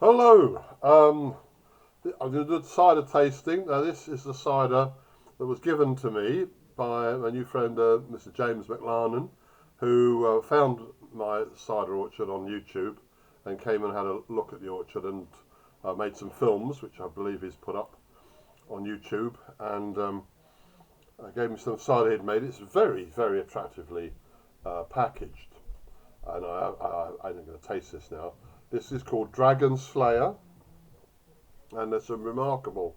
Hello. I'm going to do a cider tasting. Now, this is the cider that was given to me by my new friend, Mr. James McLarnon, who found my cider orchard on YouTube and came and had a look at the orchard and made some films, which I believe he's put up on YouTube, and gave me some cider he'd made. It's very, very attractively packaged, and I'm going to taste this now. This is called Drago Slayer, and there's some remarkable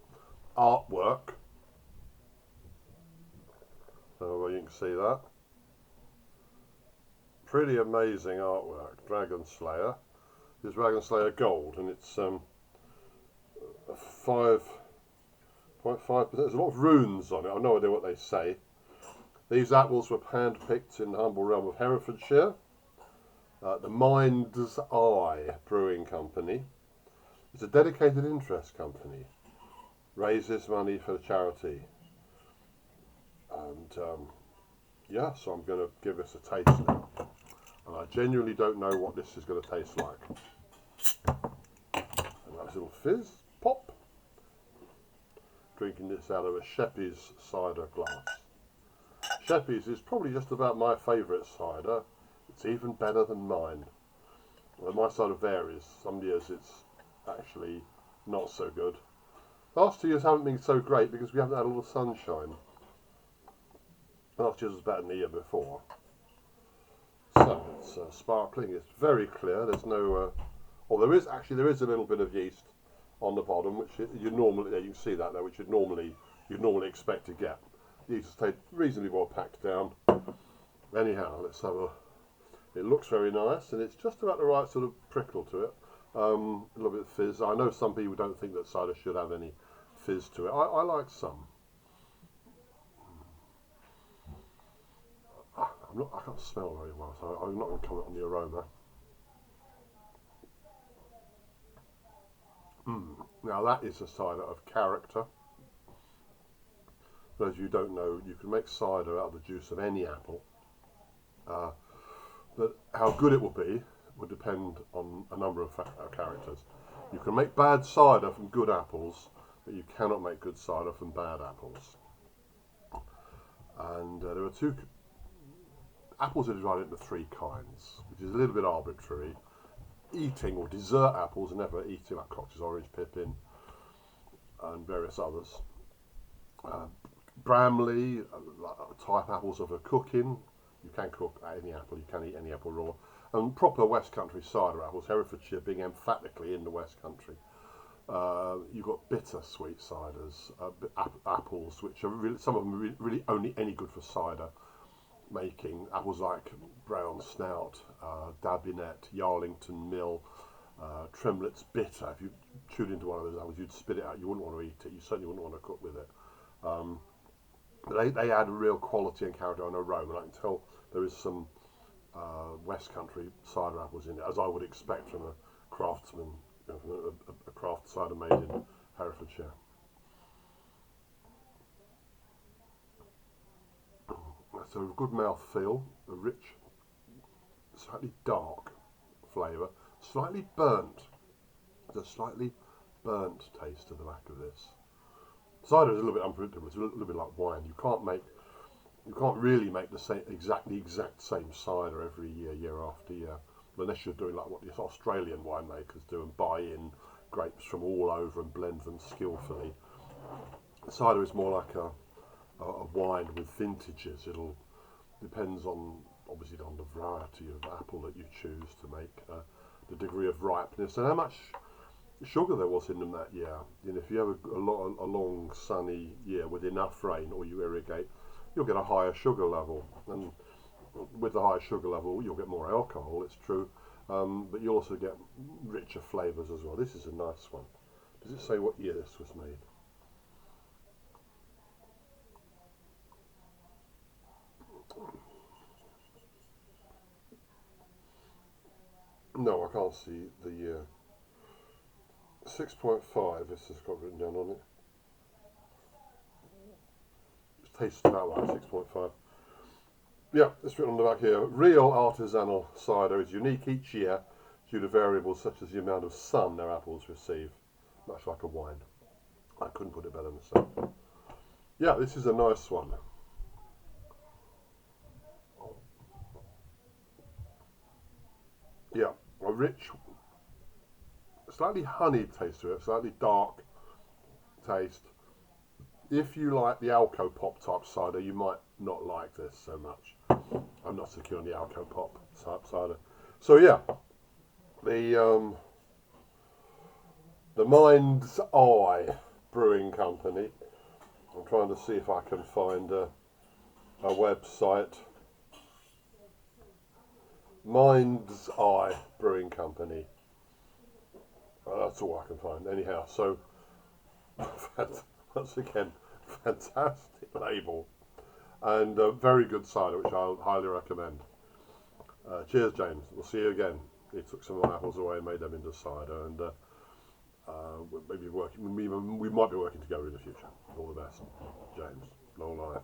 artwork. So you can see that. Pretty amazing artwork. Drago Slayer. This is Drago Slayer Gold, and it's 5.5%. There's a lot of runes on it. I've no idea what they say. These apples were hand-picked in the humble realm of Herefordshire. The Mind's Eye Brewing Company. It's a dedicated interest company. Raises money for the charity. And yeah, so I'm going to give this a taste now. And I genuinely don't know what this is going to taste like. A nice little fizz, pop. Drinking this out of a Sheppey's cider glass. Sheppey's is probably just about my favourite cider. It's even better than mine. Well, my cider varies. Some years it's actually not so good. Last 2 years haven't been so great because we haven't had a lot of sunshine. Last year's was better than the year before. So it's sparkling. It's very clear. There's no. There is a little bit of yeast on the bottom, which you normally you can see that there, which you'd normally expect to get. The yeast has stayed reasonably well packed down. Anyhow, let's have a. It looks very nice, and it's just about the right sort of prickle to it. A little bit of fizz. I know some people don't think that cider should have any fizz to it. I like some. I can't smell very well, so I'm not going to comment on the aroma. Now that is a cider of character. For those of you who don't know, you can make cider out of the juice of any apple. But how good it will be would depend on a number of characters. You can make bad cider from good apples, but you cannot make good cider from bad apples. And there are two apples are divided into three kinds, which is a little bit arbitrary. Eating or dessert apples are never eating, like Cox's Orange Pippin and various others. Bramley type apples are for cooking. You can cook any apple, you can eat any apple raw. And proper West Country cider apples, Herefordshire being emphatically in the West Country. You've got bitter sweet ciders, apples, which are really, some of them are really only any good for cider making. Apples like Brown Snout, Dabinet, Yarlington Mill, Tremblett's Bitter. If you chewed into one of those apples, you'd spit it out. You wouldn't want to eat it. You certainly wouldn't want to cook with it. But they add real quality and character and aroma. And I can tell there is some West Country cider apples in it, as I would expect from a craftsman, from a craft cider made in Herefordshire. So a good mouth feel, a rich, slightly dark flavour, slightly burnt. There's a slightly burnt taste to the back of this. Cider is a little bit unpredictable. It's a little bit like wine. You can't really make the exact same cider every year, year after year, unless you're doing like what the Australian winemakers do and buy in grapes from all over and blend them skillfully. Cider is more like a wine with vintages. It'll depends on obviously on the variety of apple that you choose to make, the degree of ripeness, and how much sugar there was in them that year. You know, if you have a long sunny year with enough rain, or you irrigate, you'll get a higher sugar level, and with the higher sugar level, you'll get more alcohol. It's true, but you also get richer flavours as well. This is a nice one. Does it say what year this was made? No, I can't see the year. 6.5, this has got written down on it. It tastes about like 6.5. Yeah, it's written on the back here. Real artisanal cider is unique each year due to variables such as the amount of sun their apples receive, much like a wine. I couldn't put it better myself. Yeah, this is a nice one. Yeah, a rich, slightly honeyed taste to it, slightly dark taste. If you like the Alco Pop type cider, you might not like this so much. I'm not so keen on the Alco Pop type cider. So yeah, the Mind's Eye Brewing Company. I'm trying to see if I can find a website. Mind's Eye Brewing Company. That's all I can find. Anyhow, so once again, fantastic label and very good cider, which I'll highly recommend. Cheers, James. We'll see you again. He took some of my apples away and made them into cider, and maybe we might be working together in the future. All the best, James. Long life.